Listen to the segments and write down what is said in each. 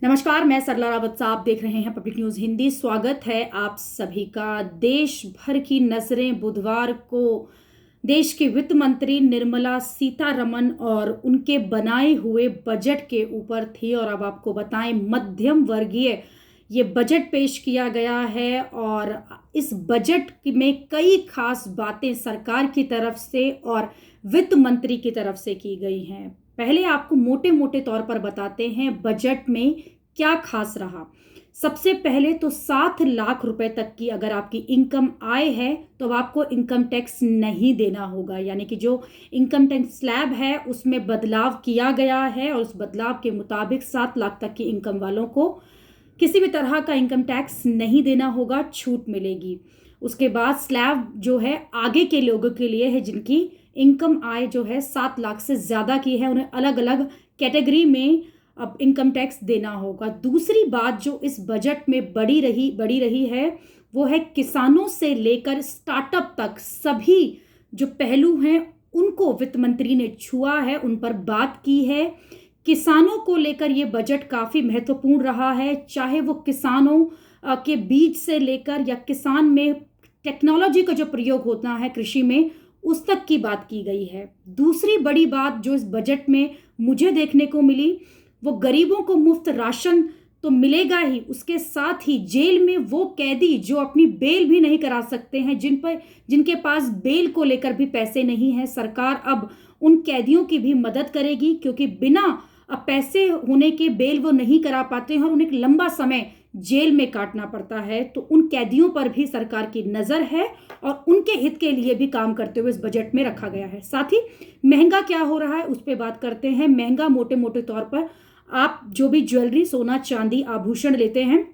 नमस्कार, मैं सरला रावत साहब, आप देख रहे हैं पब्लिक न्यूज़ हिंदी। स्वागत है आप सभी का। देश भर की नजरें बुधवार को देश के वित्त मंत्री निर्मला सीतारमन और उनके बनाए हुए बजट के ऊपर थी। और अब आपको बताएं, मध्यम वर्गीय ये बजट पेश किया गया है और इस बजट में कई खास बातें सरकार की तरफ से और वित्त मंत्री की तरफ से की गई हैं। पहले आपको मोटे मोटे तौर पर बताते हैं बजट में क्या खास रहा। सबसे पहले तो 7 लाख रुपए तक की अगर आपकी इनकम आय है तो अब आपको इनकम टैक्स नहीं देना होगा। यानी कि जो इनकम टैक्स स्लैब है उसमें बदलाव किया गया है और उस बदलाव के मुताबिक 7 लाख तक की इनकम वालों को किसी भी तरह का इनकम टैक्स नहीं देना होगा, छूट मिलेगी। उसके बाद स्लैब जो है आगे के लोगों के लिए है जिनकी इनकम आय जो है 7 लाख से ज़्यादा की है, उन्हें अलग अलग कैटेगरी में अब इनकम टैक्स देना होगा। दूसरी बात जो इस बजट में बड़ी रही है वो है किसानों से लेकर स्टार्टअप तक सभी जो पहलू हैं उनको वित्त मंत्री ने छुआ है, उन पर बात की है। किसानों को लेकर ये बजट काफ़ी महत्वपूर्ण रहा है, चाहे वो किसानों के बीज से लेकर या किसान में टेक्नोलॉजी का जो प्रयोग होता है कृषि में, उस तक की बात की गई है। दूसरी बड़ी बात जो इस बजट में मुझे देखने को मिली वो गरीबों को मुफ्त राशन तो मिलेगा ही, उसके साथ ही जेल में वो कैदी जो अपनी बेल भी नहीं करा सकते हैं, जिनके पास बेल को लेकर भी पैसे नहीं हैं, सरकार अब उन कैदियों की भी मदद करेगी क्योंकि बिना पैसे होने के बेल वो नहीं करा पाते हैं और उन्हें एक लंबा समय जेल में काटना पड़ता है। तो उन कैदियों पर भी सरकार की नज़र है और उनके हित के लिए भी काम करते हुए इस बजट में रखा गया है। साथ ही महंगा क्या हो रहा है उस पर बात करते हैं। महंगा मोटे मोटे तौर पर आप जो भी ज्वेलरी, सोना, चांदी, आभूषण लेते हैं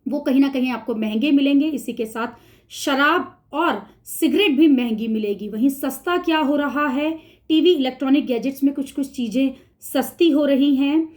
वो कहीं ना कहीं आपको महंगे मिलेंगे। इसी के साथ शराब और सिगरेट भी महंगी मिलेगी। वहीं सस्ता क्या हो रहा है, टीवी, इलेक्ट्रॉनिक गैजेट्स में कुछ चीज़ें सस्ती हो रही हैं।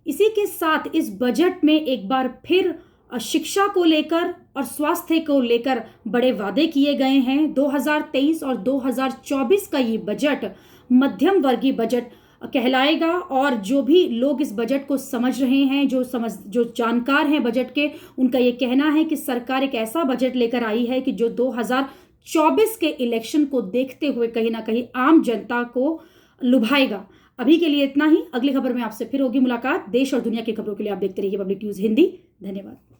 इसी के साथ इस बजट में एक बार फिर शिक्षा को लेकर और स्वास्थ्य को लेकर बड़े वादे किए गए हैं। 2023 और 2024 का ये बजट मध्यम वर्गीय बजट कहलाएगा और जो भी लोग इस बजट को समझ रहे हैं, जो जानकार हैं बजट के, उनका ये कहना है कि सरकार एक ऐसा बजट लेकर आई है कि जो 2024 के इलेक्शन को देखते हुए कहीं ना कहीं आम जनता को लुभाएगा। अभी के लिए इतना ही। अगली खबर में आपसे फिर होगी मुलाकात। देश और दुनिया की खबरों के लिए आप देखते रहिए पब्लिक न्यूज़ हिंदी। धन्यवाद।